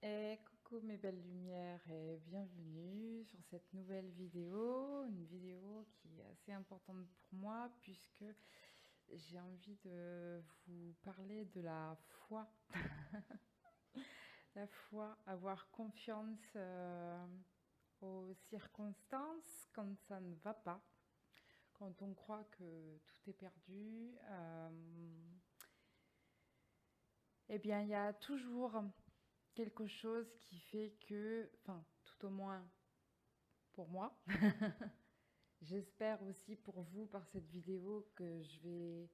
Et coucou mes belles lumières et bienvenue sur cette nouvelle vidéo, une vidéo qui est assez importante pour moi puisque j'ai envie de vous parler de la foi. La foi, avoir confiance aux circonstances quand ça ne va pas, quand on croit que tout est perdu. Eh bien, il y a toujours quelque chose qui fait que, enfin, tout au moins pour moi, j'espère aussi pour vous par cette vidéo que je vais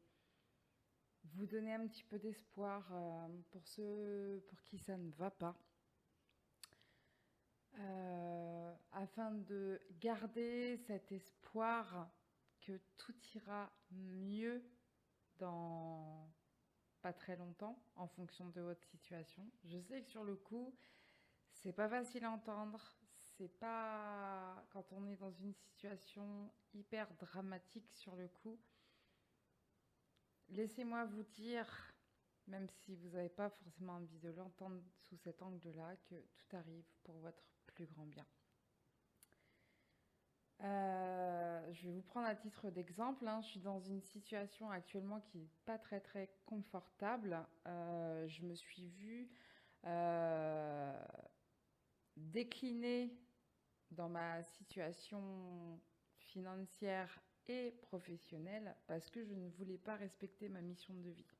vous donner un petit peu d'espoir pour ceux pour qui ça ne va pas, afin de garder cet espoir que tout ira mieux dans pas très longtemps en fonction de votre situation. Je sais que sur le coup, c'est pas facile à entendre. C'est pas quand on est dans une situation hyper dramatique sur le coup. Laissez-moi vous dire, même si vous n'avez pas forcément envie de l'entendre sous cet angle-là, que tout arrive pour votre plus grand bien. Je vais vous prendre à titre d'exemple. Je suis dans une situation actuellement qui n'est pas très très confortable. Je me suis vue décliner dans ma situation financière et professionnelle parce que je ne voulais pas respecter ma mission de vie.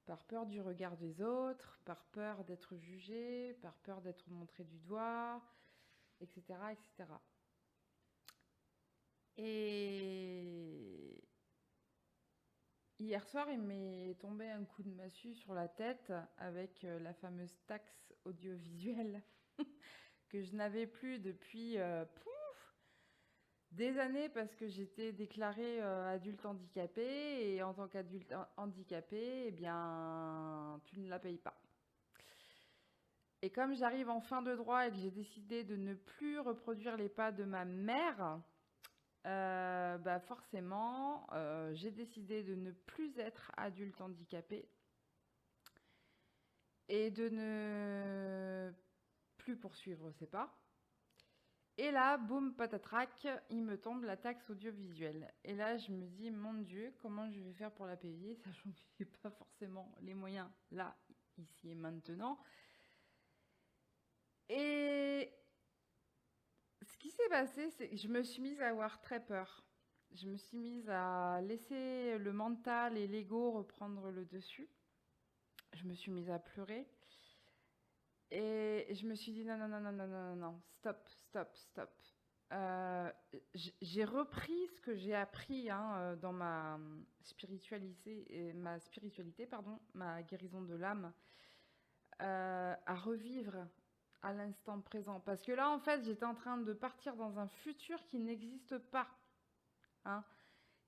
Par peur du regard des autres, par peur d'être jugée, par peur d'être montrée du doigt, etc., etc. Et hier soir, il m'est tombé un coup de massue sur la tête avec la fameuse taxe audiovisuelle que je n'avais plus depuis des années parce que j'étais déclarée adulte handicapé et en tant qu'adulte handicapé, eh bien, tu ne la payes pas. Et comme j'arrive en fin de droit et que j'ai décidé de ne plus reproduire les pas de ma mère, bah forcément, j'ai décidé de ne plus être adulte handicapé et de ne plus poursuivre ces pas. Et là, boum, patatrac, il me tombe la taxe audiovisuelle. Et là, je me dis, mon Dieu, comment je vais faire pour la payer, sachant que je n'ai pas forcément les moyens là, ici et maintenant. Et ce qui s'est passé, c'est que je me suis mise à avoir très peur. Je me suis mise à laisser le mental et l'ego reprendre le dessus. Je me suis mise à pleurer. Et je me suis dit non, non, non, non, non, non, non, non, stop, stop, stop. J'ai repris ce que j'ai appris dans ma spiritualité, pardon, ma guérison de l'âme, à revivre à l'instant présent. Parce que là, en fait, j'étais en train de partir dans un futur qui n'existe pas, hein,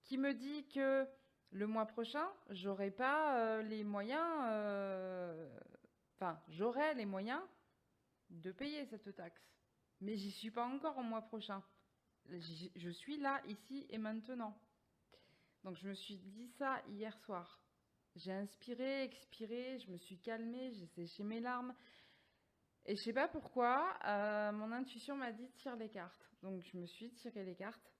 qui me dit que le mois prochain, j'aurai pas les moyens, enfin, j'aurai les moyens de payer cette taxe. Mais j'y suis pas encore au mois prochain. Je suis là, ici et maintenant. Donc je me suis dit ça hier soir. J'ai inspiré, expiré, je me suis calmée, j'ai séché mes larmes. Et je sais pas pourquoi, mon intuition m'a dit tire les cartes. Donc je me suis tiré les cartes.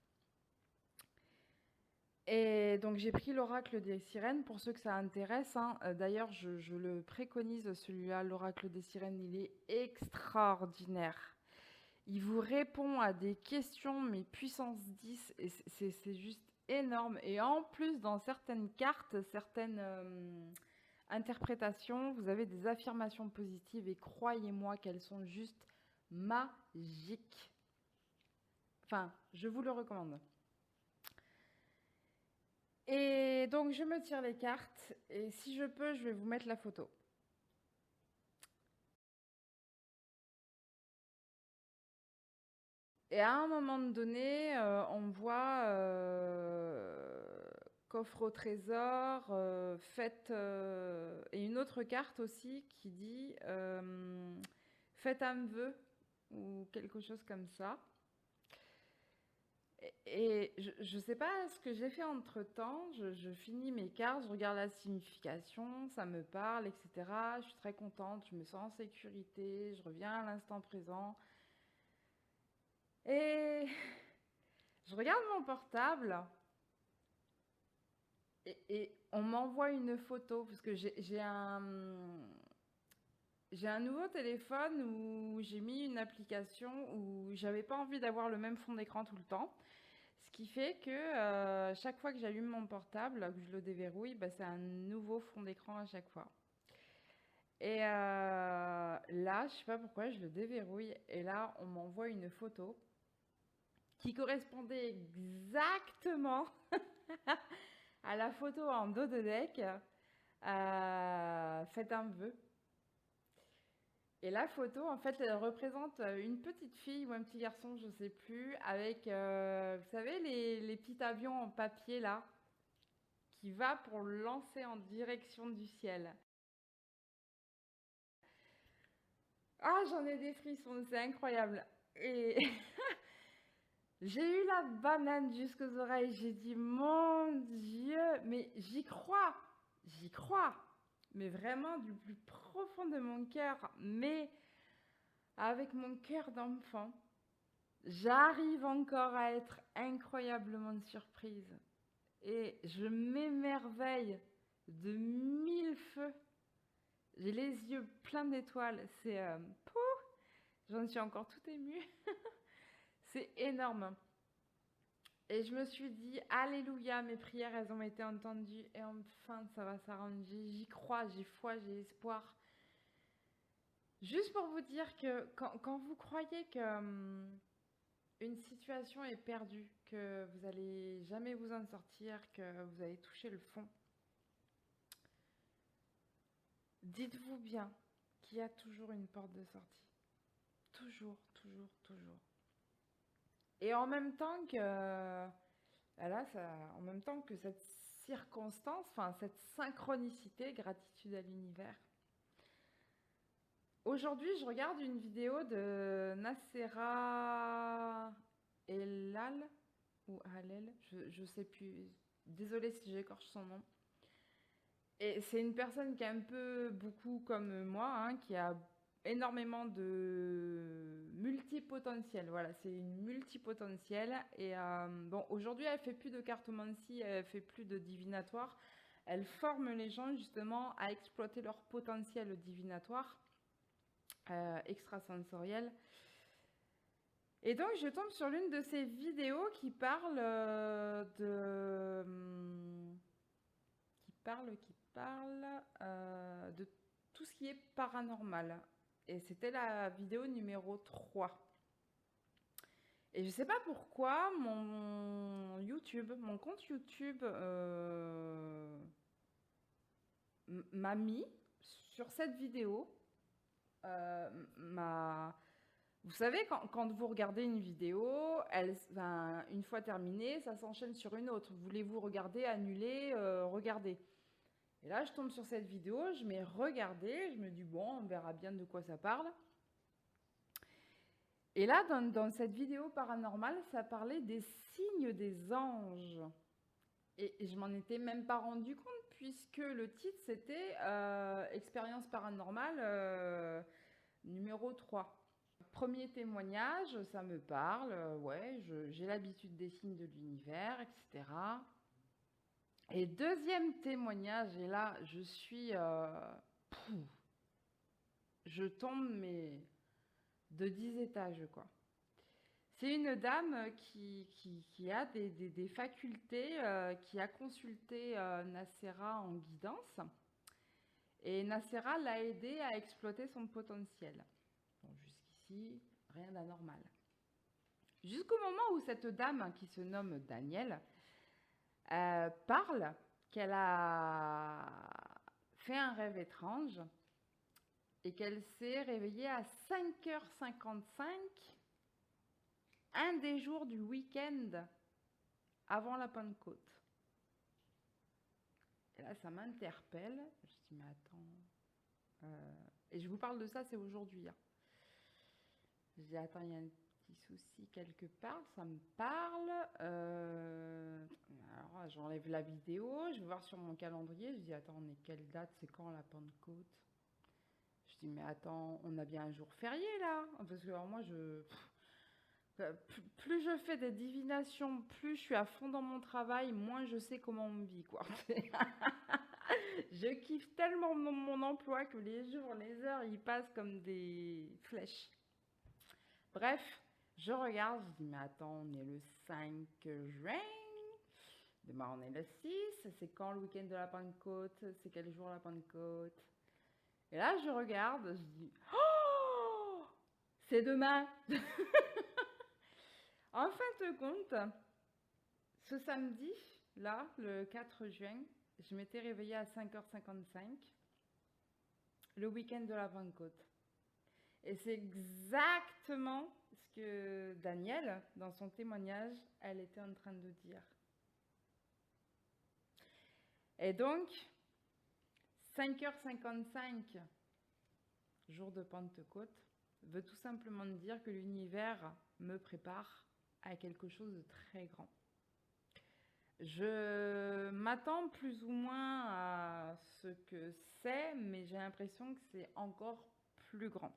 Et donc j'ai pris l'oracle des sirènes pour ceux que ça intéresse. D'ailleurs, je le préconise celui-là, l'oracle des sirènes, il est extraordinaire. Il vous répond à des questions, mais puissance 10, et c'est juste énorme. Et en plus, dans certaines cartes, certaines interprétations, vous avez des affirmations positives, et croyez-moi qu'elles sont juste magiques. Enfin, je vous le recommande. Et donc, je me tire les cartes, et si je peux, je vais vous mettre la photo. Et à un moment donné, on voit coffre au trésor, faites, et une autre carte aussi qui dit faites un vœu ou quelque chose comme ça. Et je sais pas ce que j'ai fait entre-temps. Je finis mes cartes, je regarde la signification, ça me parle, etc. Je suis très contente, je me sens en sécurité, je reviens à l'instant présent. Et je regarde mon portable et on m'envoie une photo parce que j'ai un nouveau téléphone où j'ai mis une application où j'avais pas envie d'avoir le même fond d'écran tout le temps. Ce qui fait que chaque fois que j'allume mon portable, que je le déverrouille, bah, c'est un nouveau fond d'écran à chaque fois. Et là, je sais pas pourquoi, je le déverrouille et là, on m'envoie une photo qui correspondait exactement à la photo en dos de deck. Faites un vœu. Et la photo, en fait, elle représente une petite fille ou un petit garçon, je sais plus, avec, vous savez, les petits avions en papier là, qui va pour le lancer en direction du ciel. Ah, j'en ai des frissons, c'est incroyable. Et j'ai eu la banane jusqu'aux oreilles. J'ai dit, mon Dieu, mais j'y crois, j'y crois. Mais vraiment du plus profond de mon cœur, mais avec mon cœur d'enfant, j'arrive encore à être incroyablement surprise. Et je m'émerveille de mille feux. J'ai les yeux pleins d'étoiles. C'est... j'en suis encore tout émue. C'est énorme. Et je me suis dit, Alléluia, mes prières, elles ont été entendues. Et enfin, ça va s'arranger. J'y crois, j'ai foi, j'ai espoir. Juste pour vous dire que quand vous croyez que une situation est perdue, que vous allez jamais vous en sortir, que vous allez toucher le fond, dites-vous bien qu'il y a toujours une porte de sortie. Toujours, toujours, toujours. Et en même temps que, là, en même temps que cette circonstance, enfin cette synchronicité, gratitude à l'univers. Aujourd'hui, je regarde une vidéo de Nassera Elal ou Halel, je sais plus. Désolée si j'écorche son nom. Et c'est une personne qui est un peu beaucoup comme moi, hein, qui a énormément de multipotentiel. Voilà, c'est une multipotentielle. Et bon, aujourd'hui, elle fait plus de cartomancie, elle fait plus de divinatoire. Elle forme les gens justement à exploiter leur potentiel divinatoire, extrasensoriel. Et donc, je tombe sur l'une de ces vidéos qui parle de tout ce qui est paranormal. Et c'était la vidéo numéro 3. Et je sais pas pourquoi mon YouTube, mon compte YouTube m'a mis sur cette vidéo. Vous savez, quand vous regardez une vidéo, une fois terminée, ça s'enchaîne sur une autre. Voulez-vous regarder, annuler, regarder. Et là, je tombe sur cette vidéo, je mets regarder, je me dis bon, on verra bien de quoi ça parle. Et là, dans cette vidéo paranormale, ça parlait des signes des anges. Et je m'en étais même pas rendu compte puisque le titre c'était Expérience paranormale numéro 3. Premier témoignage, ça me parle, ouais, j'ai l'habitude des signes de l'univers, etc. Et deuxième témoignage, et là, je suis... je tombe, mais de 10 étages, quoi. C'est une dame qui a des facultés, qui a consulté Nassera en guidance. Et Nassera l'a aidé à exploiter son potentiel. Bon, jusqu'ici, rien d'anormal. Jusqu'au moment où cette dame, qui se nomme Danielle, parle qu'elle a fait un rêve étrange et qu'elle s'est réveillée à 5h55, un des jours du week-end avant la Pentecôte. Et là, ça m'interpelle. Je me dis, mais attends. Et je vous parle de ça, c'est aujourd'hui. Hein. Je dis, attends, il petit souci quelque part, ça me parle. Alors, j'enlève la vidéo, je vais voir sur mon calendrier, je dis, attends, on est quelle date, c'est quand la Pentecôte? Je dis, mais attends, on a bien un jour férié là? Parce que alors, moi, plus je fais des divinations, plus je suis à fond dans mon travail, moins je sais comment on me vit, quoi. Je kiffe tellement mon emploi que les jours, les heures, ils passent comme des flèches. Bref, je regarde, je dis, mais attends, on est le 5 juin, demain on est le 6, c'est quand le week-end de la Pentecôte, c'est quel jour la Pentecôte? Et là, je regarde, je dis, oh, c'est demain. En fin de compte, ce samedi, là, le 4 juin, je m'étais réveillée à 5h55, le week-end de la Pentecôte. Et c'est exactement ce que Danielle, dans son témoignage, elle était en train de dire. Et donc, 5h55, jour de Pentecôte, veut tout simplement dire que l'univers me prépare à quelque chose de très grand. Je m'attends plus ou moins à ce que c'est, mais j'ai l'impression que c'est encore plus grand.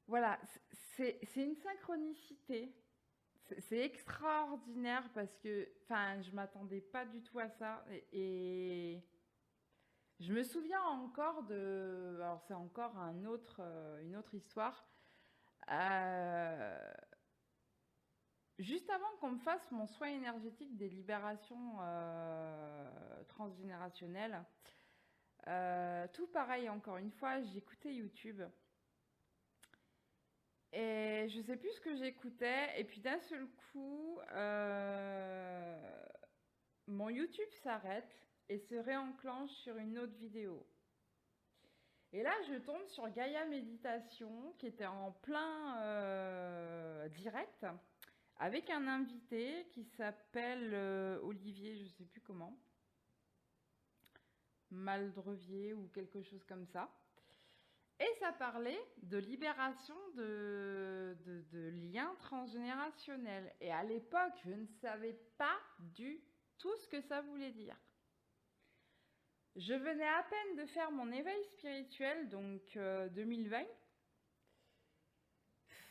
Voilà, c'est une synchronicité. C'est extraordinaire parce que, enfin, je m'attendais pas du tout à ça. Et je me souviens encore de, alors c'est encore une autre histoire. Juste avant qu'on me fasse mon soin énergétique des libérations transgénérationnelles, tout pareil, encore une fois, j'écoutais YouTube. Et je sais plus ce que j'écoutais, et puis d'un seul coup, mon YouTube s'arrête et se réenclenche sur une autre vidéo. Et là, je tombe sur Gaïa Méditation, qui était en plein direct, avec un invité qui s'appelle Olivier, je sais plus comment, Maldrevier ou quelque chose comme ça. Et ça parlait de libération de liens transgénérationnels. Et à l'époque, je ne savais pas du tout ce que ça voulait dire. Je venais à peine de faire mon éveil spirituel, donc 2020.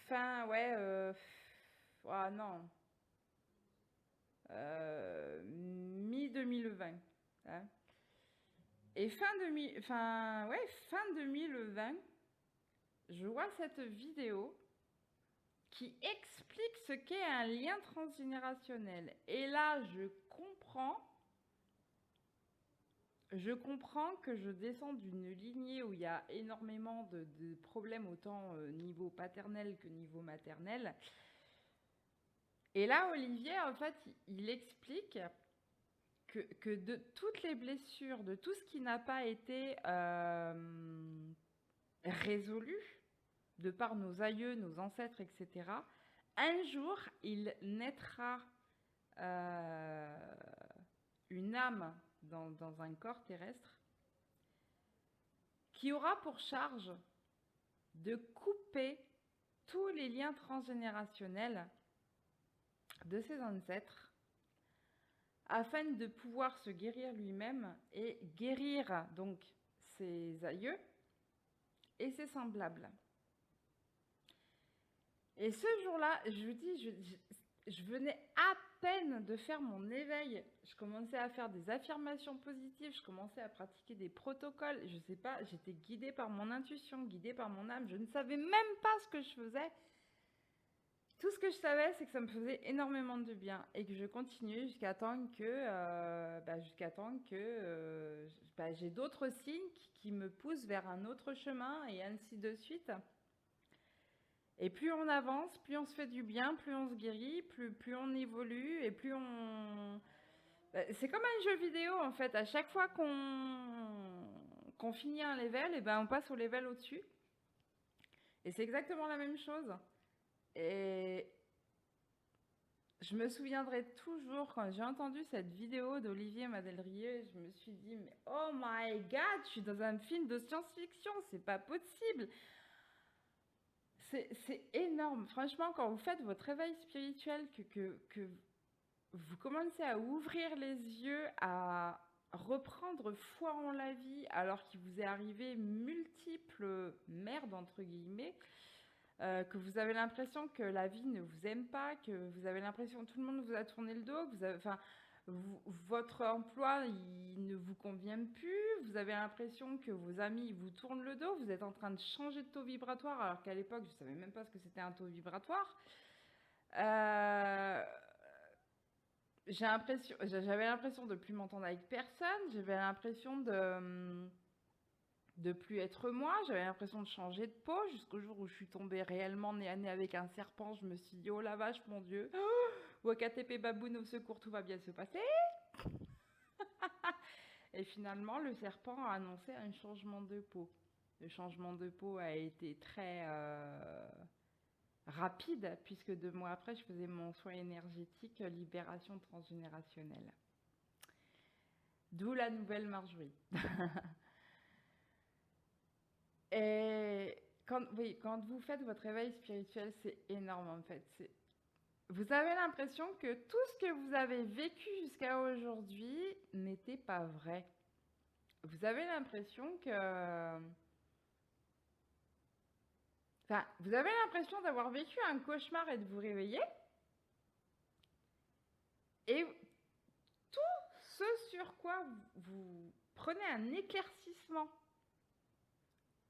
Fin, ouais, ah non, mi-2020. Hein. Et fin 2020, je vois cette vidéo qui explique ce qu'est un lien transgénérationnel. Et là, je comprends que je descends d'une lignée où il y a énormément de problèmes, autant niveau paternel que niveau maternel. Et là, Olivier, en fait, il explique que de toutes les blessures, de tout ce qui n'a pas été résolu, de par nos aïeux, nos ancêtres, etc., un jour, il naîtra une âme dans un corps terrestre qui aura pour charge de couper tous les liens transgénérationnels de ses ancêtres afin de pouvoir se guérir lui-même et guérir donc ses aïeux et ses semblables. Et ce jour-là, je vous dis, je venais à peine de faire mon éveil. Je commençais à faire des affirmations positives, je commençais à pratiquer des protocoles. Je sais pas, j'étais guidée par mon intuition, guidée par mon âme. Je ne savais même pas ce que je faisais. Tout ce que je savais, c'est que ça me faisait énormément de bien et que je continuais jusqu'à temps que, j'ai d'autres signes qui me poussent vers un autre chemin et ainsi de suite. Et plus on avance, plus on se fait du bien, plus on se guérit, plus on évolue et plus on... C'est comme un jeu vidéo en fait. À chaque fois qu'on finit un level, et ben on passe au level au-dessus. Et c'est exactement la même chose. Et je me souviendrai toujours quand j'ai entendu cette vidéo d'Olivier Madélrieux, je me suis dit mais oh my god, je suis dans un film de science-fiction, c'est pas possible. C'est énorme. Franchement, quand vous faites votre réveil spirituel, que vous commencez à ouvrir les yeux, à reprendre foi en la vie, alors qu'il vous est arrivé multiples merdes, entre guillemets, que vous avez l'impression que la vie ne vous aime pas, que vous avez l'impression que tout le monde vous a tourné le dos, que vous avez, enfin, votre emploi il ne vous convient plus, vous avez l'impression que vos amis vous tournent le dos, vous êtes en train de changer de taux vibratoire alors qu'à l'époque je ne savais même pas ce que c'était un taux vibratoire. Euh, j'avais l'impression de plus m'entendre avec personne, j'avais l'impression de plus être moi, j'avais l'impression de changer de peau jusqu'au jour où je suis tombée réellement nez à nez avec un serpent. Je me suis dit oh la vache mon dieu, Wakatepe baboun au secours, tout va bien se passer. Et finalement le serpent a annoncé un changement de peau. Le changement de peau a été très rapide puisque 2 mois après je faisais mon soin énergétique libération transgénérationnelle. D'où la nouvelle Marjorie. Et quand vous faites votre réveil spirituel, c'est énorme en fait. Vous avez l'impression que tout ce que vous avez vécu jusqu'à aujourd'hui n'était pas vrai. Vous avez l'impression que... Enfin, vous avez l'impression d'avoir vécu un cauchemar et de vous réveiller. Et tout ce sur quoi vous prenez un éclaircissement,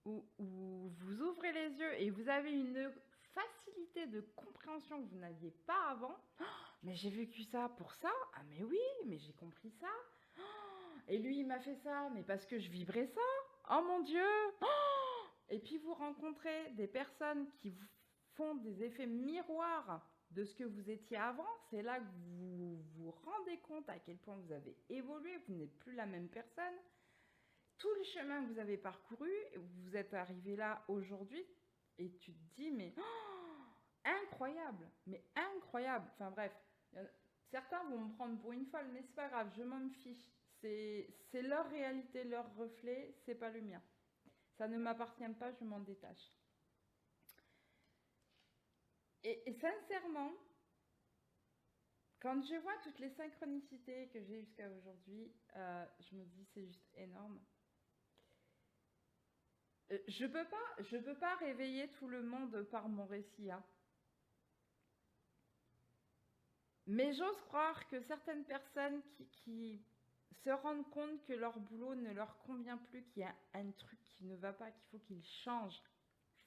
où vous ouvrez les yeux et vous avez une facilité de compréhension que vous n'aviez pas avant. Oh, mais j'ai vécu ça pour ça. Ah mais oui, mais j'ai compris ça. Oh, et lui il m'a fait ça, mais parce que je vibrais ça. Oh mon Dieu. Oh, et puis vous rencontrez des personnes qui vous font des effets miroirs de ce que vous étiez avant. C'est là que vous vous rendez compte à quel point vous avez évolué, vous n'êtes plus la même personne. Tout le chemin que vous avez parcouru, vous êtes arrivé là aujourd'hui et tu te dis mais incroyable, mais incroyable. Enfin bref, certains vont me prendre pour une folle, mais c'est pas grave, je m'en fiche. C'est leur réalité, leur reflet, c'est pas le mien. Ça ne m'appartient pas, je m'en détache. Et sincèrement, quand je vois toutes les synchronicités que j'ai jusqu'à aujourd'hui, je me dis c'est juste énorme. Je peux pas réveiller tout le monde par mon récit, hein. Mais j'ose croire que certaines personnes qui se rendent compte que leur boulot ne leur convient plus, qu'il y a un truc qui ne va pas, qu'il faut qu'ils changent,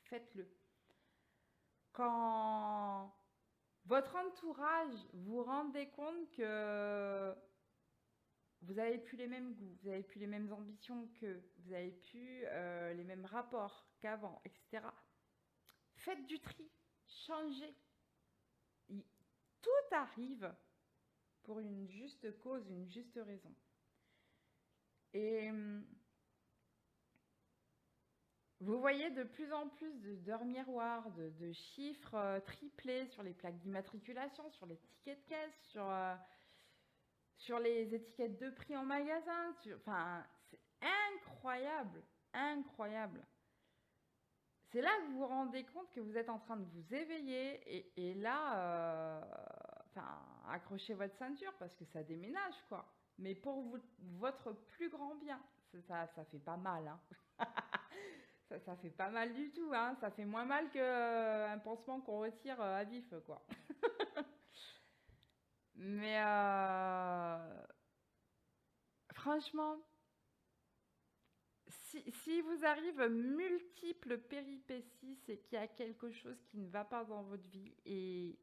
faites-le. Quand votre entourage vous rendez compte que vous n'avez plus les mêmes goûts, vous n'avez plus les mêmes ambitions qu'eux, vous n'avez plus les mêmes rapports qu'avant, etc. Faites du tri, changez. Tout arrive pour une juste cause, une juste raison. Et vous voyez de plus en plus d'heures miroirs, de chiffres triplés sur les plaques d'immatriculation, sur les tickets de caisse, sur les étiquettes de prix en magasin. Enfin, c'est incroyable, incroyable. C'est là que vous vous rendez compte que vous êtes en train de vous éveiller et là, accrochez votre ceinture parce que ça déménage, quoi. Mais pour votre plus grand bien, ça fait pas mal, hein. Ça fait pas mal du tout, hein. Ça fait moins mal qu'un pansement qu'on retire à vif, quoi. Mais franchement, si vous arrive multiples péripéties, c'est qu'il y a quelque chose qui ne va pas dans votre vie et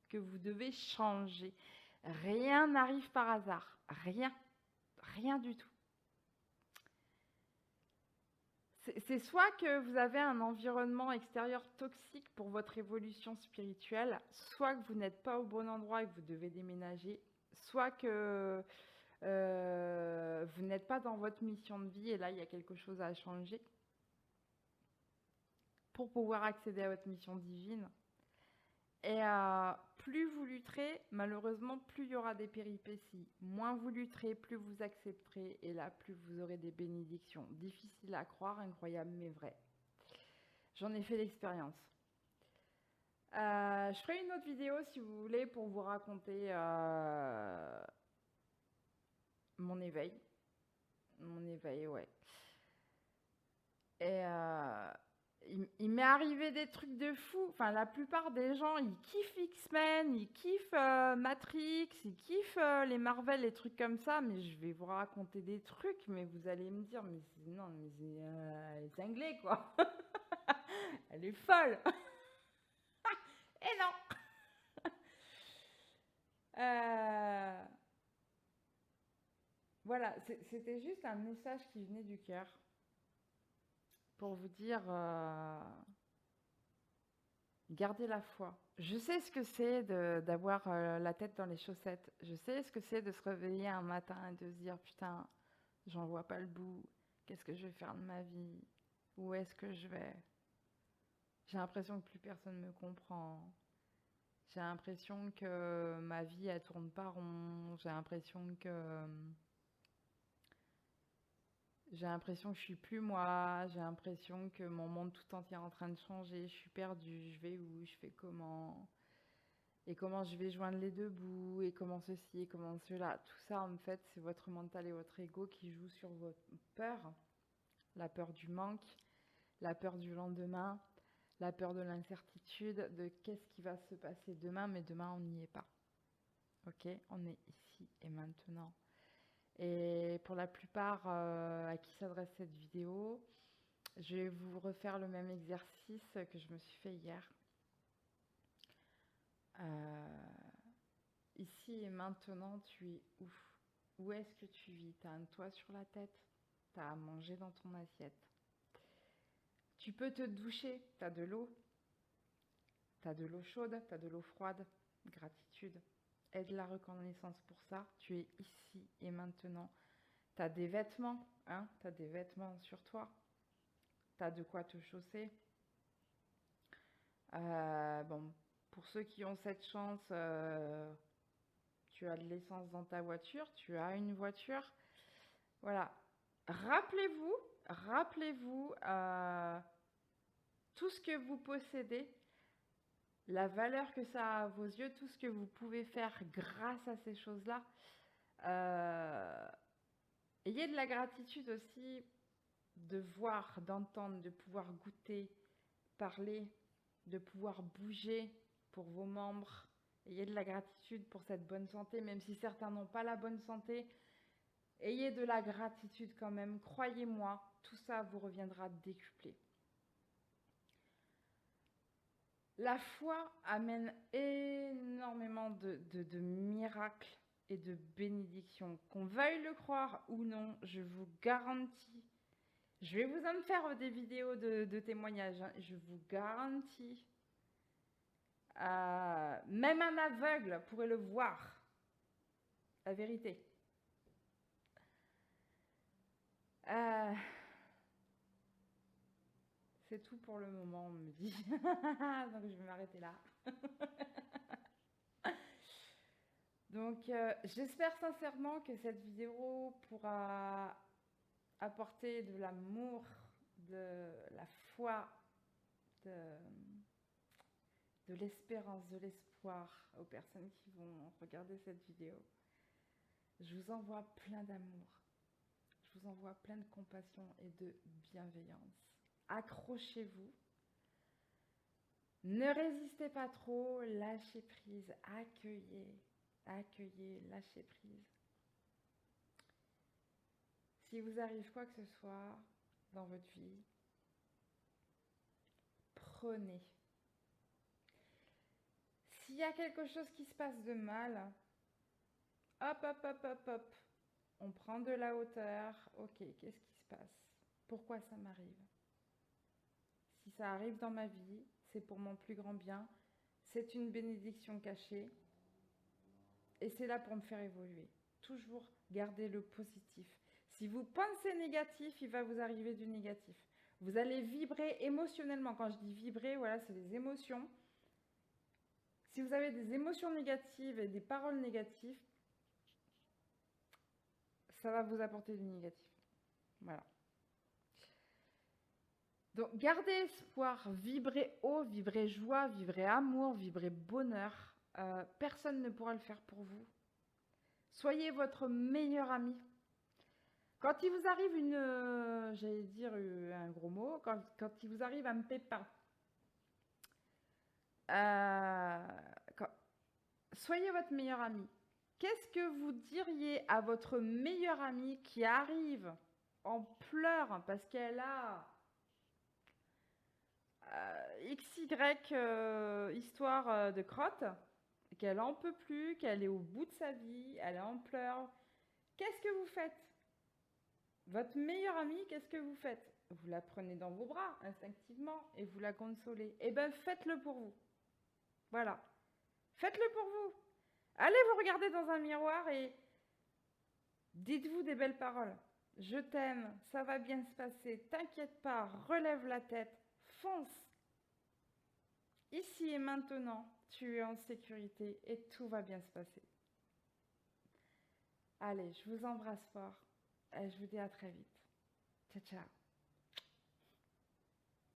que vous devez changer. Rien n'arrive par hasard. Rien. Rien du tout. C'est soit que vous avez un environnement extérieur toxique pour votre évolution spirituelle, soit que vous n'êtes pas au bon endroit et que vous devez déménager, soit que vous n'êtes pas dans votre mission de vie et là il y a quelque chose à changer pour pouvoir accéder à votre mission divine. Et plus vous lutterez, malheureusement, plus il y aura des péripéties. Moins vous lutterez, plus vous accepterez. Et là, plus vous aurez des bénédictions. Difficile à croire, incroyable, mais vrai. J'en ai fait l'expérience. Je ferai une autre vidéo si vous voulez pour vous raconter mon éveil. Mon éveil, ouais. Et il m'est arrivé des trucs de fou. Enfin, la plupart des gens, ils kiffent X-Men, ils kiffent Matrix, ils kiffent les Marvel, les trucs comme ça. Mais je vais vous raconter des trucs, mais vous allez me dire, mais non, mais elle est cinglée, quoi. Elle est folle. Et non. Voilà, c'était juste un message qui venait du cœur pour vous dire, gardez la foi. Je sais ce que c'est d'avoir la tête dans les chaussettes. Je sais ce que c'est de se réveiller un matin et de se dire, putain, j'en vois pas le bout. Qu'est-ce que je vais faire de ma vie? Où est-ce que je vais? J'ai l'impression que plus personne me comprend. J'ai l'impression que ma vie, elle tourne pas rond. J'ai l'impression que je suis plus moi. J'ai l'impression que mon monde tout entier est en train de changer. Je suis perdue. Je vais où? Je fais comment? Et comment je vais joindre les deux bouts? Et comment ceci? Et comment cela? Tout ça, en fait, c'est votre mental et votre ego qui jouent sur votre peur. La peur du manque, la peur du lendemain, la peur de l'incertitude, de qu'est-ce qui va se passer demain, mais demain, on n'y est pas. Ok? On est ici et maintenant. Et pour la plupart à qui s'adresse cette vidéo, je vais vous refaire le même exercice que je me suis fait hier. Ici et maintenant, tu es où? Où est-ce que tu vis? Tu as un toit sur la tête? Tu as à manger dans ton assiette? Tu peux te doucher? Tu as de l'eau? Tu as de l'eau chaude? Tu as de l'eau froide? Gratitude. Aide la reconnaissance pour ça. Tu es ici et maintenant. Tu as des vêtements, hein? Tu as des vêtements sur toi. Tu as de quoi te chausser. Bon, pour ceux qui ont cette chance, tu as de l'essence dans ta voiture, tu as une voiture. Voilà. Rappelez-vous tout ce que vous possédez, la valeur que ça a à vos yeux, tout ce que vous pouvez faire grâce à ces choses-là. Ayez de la gratitude aussi de voir, d'entendre, de pouvoir goûter, parler, de pouvoir bouger pour vos membres. Ayez de la gratitude pour cette bonne santé, même si certains n'ont pas la bonne santé. Ayez de la gratitude quand même. Croyez-moi, tout ça vous reviendra décuplé. La foi amène énormément de miracles et de bénédictions. Qu'on veuille le croire ou non, je vous garantis. Je vais vous en faire des vidéos de témoignages. Hein, je vous garantis. Même un aveugle pourrait le voir. La vérité. C'est tout pour le moment, on me dit. Donc je vais m'arrêter là. Donc j'espère sincèrement que cette vidéo pourra apporter de l'amour, de la foi, de l'espérance, de l'espoir aux personnes qui vont regarder cette vidéo. Je vous envoie plein d'amour. Je vous envoie plein de compassion et de bienveillance. Accrochez-vous. Ne résistez pas trop, lâchez prise, accueillez, lâchez prise. Si vous arrive quoi que ce soit dans votre vie, prenez. S'il y a quelque chose qui se passe de mal, hop, on prend de la hauteur. Ok, qu'est-ce qui se passe? Pourquoi ça m'arrive? Si ça arrive dans ma vie, c'est pour mon plus grand bien. C'est une bénédiction cachée. Et c'est là pour me faire évoluer. Toujours garder le positif. Si vous pensez négatif, il va vous arriver du négatif. Vous allez vibrer émotionnellement. Quand je dis vibrer, voilà, c'est les émotions. Si vous avez des émotions négatives et des paroles négatives, ça va vous apporter du négatif. Voilà. Donc, gardez espoir, vibrez haut, vibrez joie, vibrez amour, vibrez bonheur. Personne ne pourra le faire pour vous. Soyez votre meilleur ami. Quand il vous arrive j'allais dire un gros mot, quand il vous arrive un pépin, euh, quand- soyez votre meilleur ami. Qu'est-ce que vous diriez à votre meilleure amie qui arrive en pleurs parce qu'elle a XY histoire de crotte, qu'elle en peut plus, qu'elle est au bout de sa vie, elle est en pleurs. Qu'est-ce que vous faites? Votre meilleure amie, qu'est-ce que vous faites? Vous la prenez dans vos bras instinctivement et vous la consolez. Eh bien, faites-le pour vous. Voilà. Faites-le pour vous. Allez vous regarder dans un miroir et dites-vous des belles paroles. Je t'aime, ça va bien se passer, t'inquiète pas, relève la tête, fonce. Ici et maintenant, tu es en sécurité et tout va bien se passer. Allez, je vous embrasse fort et je vous dis à très vite. Ciao, ciao.